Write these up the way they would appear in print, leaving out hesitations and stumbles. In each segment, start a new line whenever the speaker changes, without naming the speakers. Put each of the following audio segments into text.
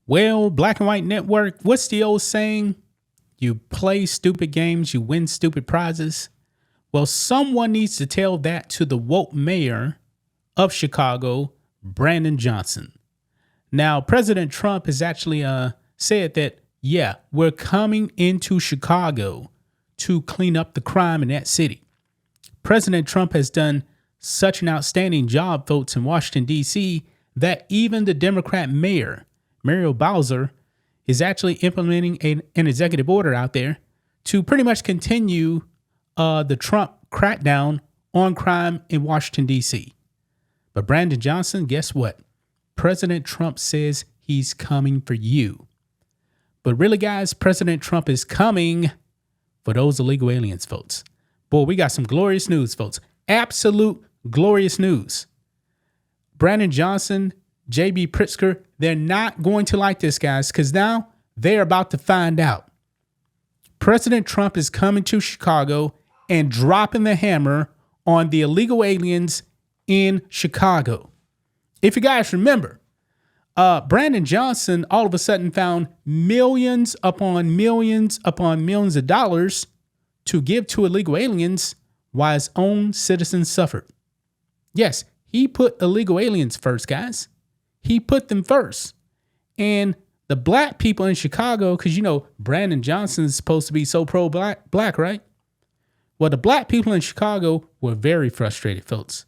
Well, Black and White Network, what's the old saying? You play stupid games, you win stupid prizes. Well, someone needs to tell that to the woke mayor of Chicago, Brandon Johnson. Now, President Trump has actually said that, yeah, we're coming into Chicago to clean up the crime in that city. President Trump has done such an outstanding job, folks, in Washington, D.C., that even the Democrat mayor, Muriel Bowser, is actually implementing an executive order out there to pretty much continue the Trump crackdown on crime in Washington, D.C. But Brandon Johnson, guess what? President Trump says he's coming for you. But really, guys, President Trump is coming for those illegal aliens, folks. Boy, we got some glorious news, folks. Absolute glorious news. Brandon Johnson, J.B. Pritzker, they're not going to like this, guys, because now they're about to find out. President Trump is coming to Chicago and dropping the hammer on the illegal aliens in Chicago. If you guys remember, Brandon Johnson all of a sudden found millions upon millions upon millions of dollars to give to illegal aliens while his own citizens suffered. Yes, he put illegal aliens first, guys. He put them first. And the black people in Chicago, because you know Brandon Johnson is supposed to be so pro-black, right? Well, the black people in Chicago were very frustrated, folks.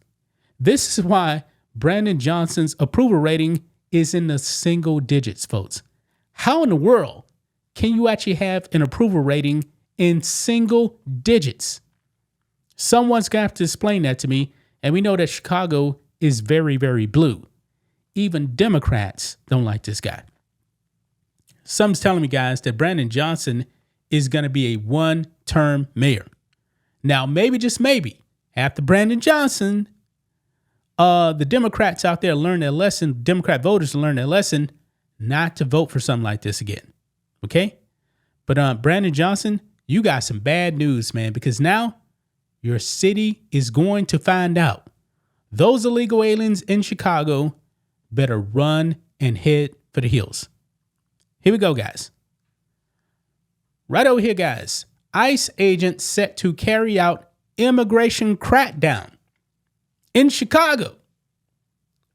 This is why Brandon Johnson's approval rating is in the single digits, folks. How in the world can you actually have an approval rating in single digits? Someone's going to have to explain that to me. And we know that Chicago is very, very blue. Even Democrats don't like this guy. Someone's telling me, guys, that Brandon Johnson is going to be a one-term mayor. Now, maybe, just maybe, after Brandon Johnson, the Democrats out there learn their lesson, Democrat voters learn their lesson not to vote for something like this again. Okay? But Brandon Johnson, you got some bad news, man, because now your city is going to find out. Those illegal aliens in Chicago better run and head for the hills. Here we go, guys. Right over here, guys. ICE agents set to carry out immigration crackdown in Chicago.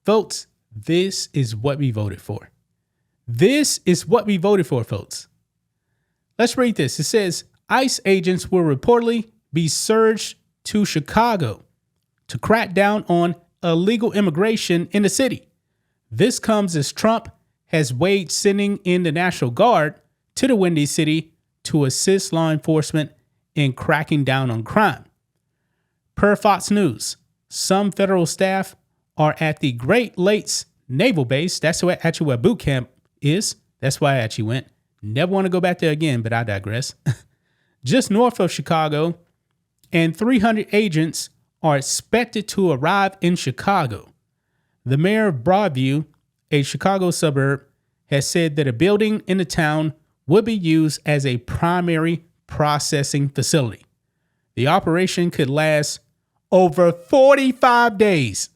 Folks, this is what we voted for. This is what we voted for, folks. Let's read this. It says, ICE agents will reportedly be surged to Chicago to crack down on illegal immigration in the city. This comes as Trump has weighed sending in the National Guard to the Windy City to assist law enforcement in cracking down on crime. Per Fox News, some federal staff are at the Great Lakes Naval Base. That's actually where boot camp is. That's why I actually went. Never want to go back there again, but I digress. Just north of Chicago, and 300 agents are expected to arrive in Chicago. The mayor of Broadview, a Chicago suburb, has said that a building in the town would be used as a primary processing facility. The operation could last over 45 days.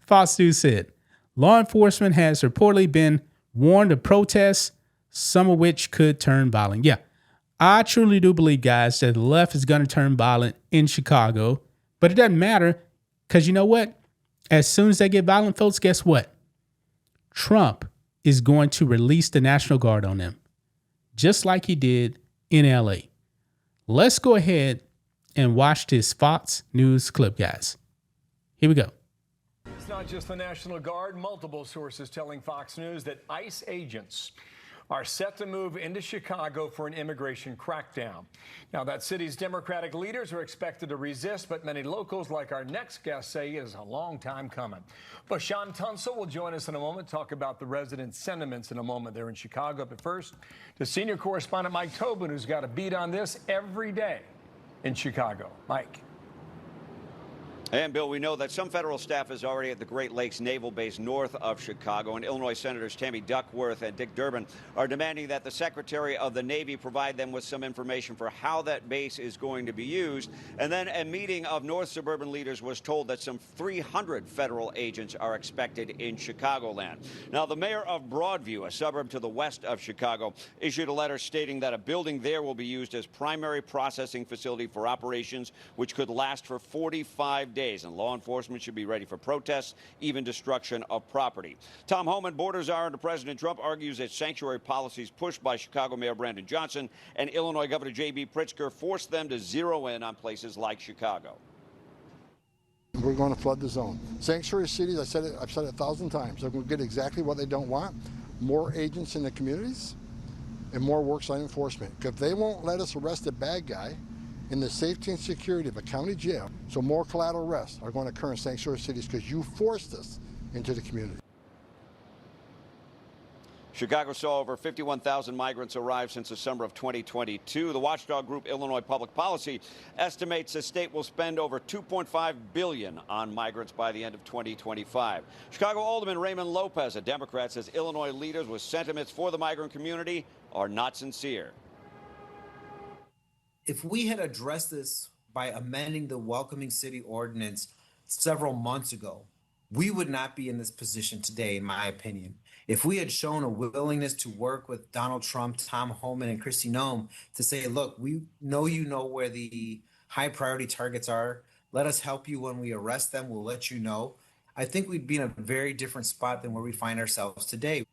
Fox News said, law enforcement has reportedly been warned of protests, some of which could turn violent. Yeah, I truly do believe, guys, that the left is going to turn violent in Chicago, but it doesn't matter because you know what? As soon as they get violent, folks, guess what? Trump is going to release the National Guard on them, just like he did in LA. Let's go ahead and watch this Fox News clip, guys. Here we go.
It's not just the National Guard. Multiple sources telling Fox News that ICE agents are set to move into Chicago for an immigration crackdown. Now, that city's Democratic leaders are expected to resist, but many locals, like our next guest, say is a long time coming. But Sean Tunsil will join us in a moment, talk about the residents' sentiments in a moment there in Chicago. But first, to senior correspondent Mike Tobin, who's got a beat on this every day in Chicago. Mike.
And, Bill, we know that some federal staff is already at the Great Lakes Naval Base north of Chicago, and Illinois Senators Tammy Duckworth and Dick Durbin are demanding that the Secretary of the Navy provide them with some information for how that base is going to be used. And then a meeting of North suburban leaders was told that some 300 federal agents are expected in Chicagoland. Now, the mayor of Broadview, a suburb to the west of Chicago, issued a letter stating that a building there will be used as primary processing facility for operations, which could last for 45 days. And law enforcement should be ready for protests, even destruction of property. Tom Homan, border czar under President Trump, argues that sanctuary policies pushed by Chicago Mayor Brandon Johnson and Illinois Governor J.B. Pritzker forced them to zero in on places like Chicago.
We're going to flood the zone. Sanctuary cities, I've said it 1,000 times, they're going to get exactly what they don't want: more agents in the communities and more worksite enforcement. Because they won't let us arrest a bad guy in the safety and security of a county jail, so more collateral arrests are going to occur in sanctuary cities because you forced us into the community.
Chicago saw over 51,000 migrants arrive since the summer of 2022. The watchdog group Illinois Public Policy estimates the state will spend over $2.5 billion on migrants by the end of 2025. Chicago Alderman Raymond Lopez, a Democrat, says Illinois leaders with sentiments for the migrant community are not sincere.
If we had addressed this by amending the welcoming city ordinance several months ago, we would not be in this position today, in my opinion. If we had shown a willingness to work with Donald Trump, Tom Homan, and Kristi Noem to say, look, we know you know where the high priority targets are. Let us help you when we arrest them. We'll let you know. I think we'd be in a very different spot than where we find ourselves today.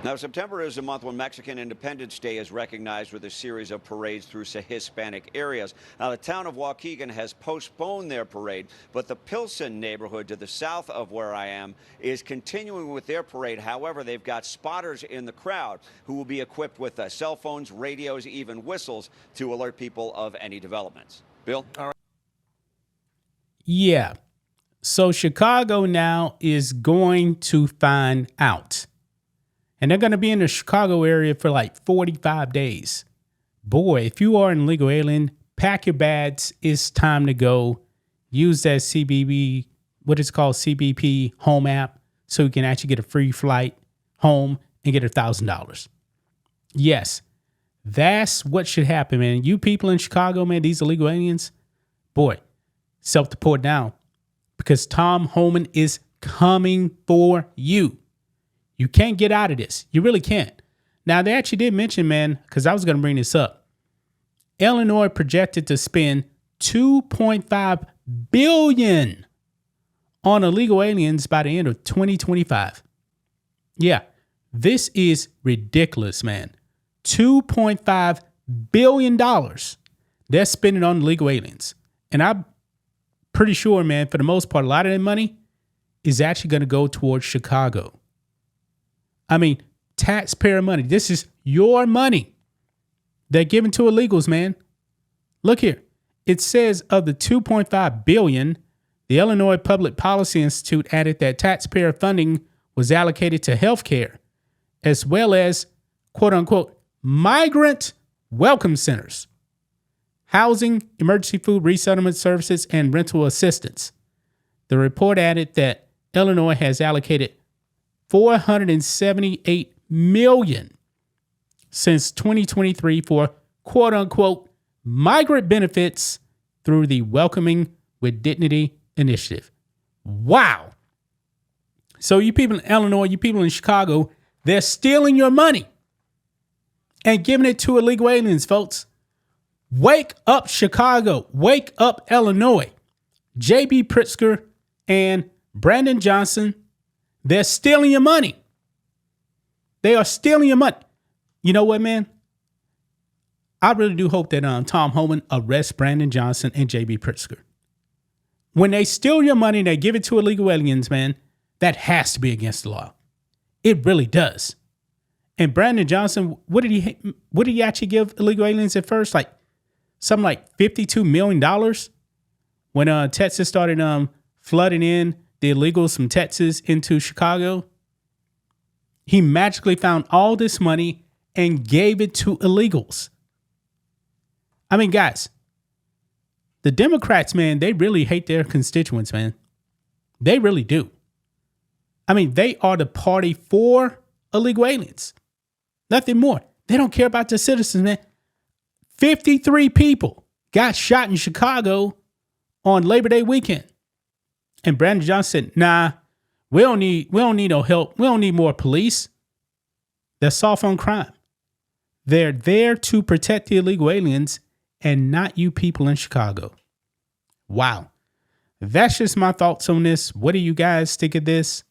Now, September is a month when Mexican Independence Day is recognized with a series of parades through Hispanic areas. Now, the town of Waukegan has postponed their parade, but the Pilsen neighborhood to the south of where I am is continuing with their parade. However, they've got spotters in the crowd who will be equipped with cell phones, radios, even whistles to alert people of any developments. Bill? All right.
Yeah. So Chicago now is going to find out. And they're going to be in the Chicago area for like 45 days. Boy, if you are an illegal alien, pack your bags. It's time to go. Use that CBP, what is called CBP home app, so you can actually get a free flight home and get $1,000. Yes, that's what should happen, man. You people in Chicago, man, these illegal aliens, boy, self-deport down, because Tom Homan is coming for you. You can't get out of this. You really can't. Now, they actually did mention, man, because I was going to bring this up. Illinois projected to spend $2.5 billion on illegal aliens by the end of 2025. Yeah, this is ridiculous, man. $2.5 billion they're spending on illegal aliens. And I'm pretty sure, man, for the most part, a lot of that money is actually going to go towards Chicago. I mean, taxpayer money. This is your money. They're giving to illegals, man. Look here. It says of the $2.5 billion, the Illinois Public Policy Institute added that taxpayer funding was allocated to health care, as well as, quote unquote, migrant welcome centers, housing, emergency food resettlement services, and rental assistance. The report added that Illinois has allocated $478 million since 2023 for quote unquote migrant benefits through the Welcoming with Dignity initiative. Wow. So you people in Illinois, you people in Chicago, they're stealing your money and giving it to illegal aliens, folks. Wake up, Chicago. Wake up, Illinois. J.B. Pritzker and Brandon Johnson, they're stealing your money. They are stealing your money. You know what, man? I really do hope that Tom Homan arrests Brandon Johnson and J.B. Pritzker. When they steal your money and they give it to illegal aliens, man, that has to be against the law. It really does. And Brandon Johnson, what did he actually give illegal aliens at first? Like something like $52 million when Texas started flooding in the illegals from Texas into Chicago. He magically found all this money and gave it to illegals. I mean, guys, The Democrats, man, they really hate their constituents, man. They really do. I mean, they are the party for illegal aliens. Nothing more. They don't care about the citizens, man. 53 people got shot in Chicago on Labor Day weekend. And Brandon Johnson said, nah, we don't need no help. We don't need more police. They're soft on crime. They're there to protect the illegal aliens and not you people in Chicago. Wow. That's just my thoughts on this. What do you guys think of this?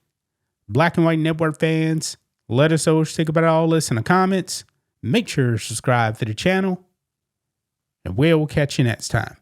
Black and White Network fans, let us know what you think about all this in the comments. Make sure to subscribe to the channel. And we'll catch you next time.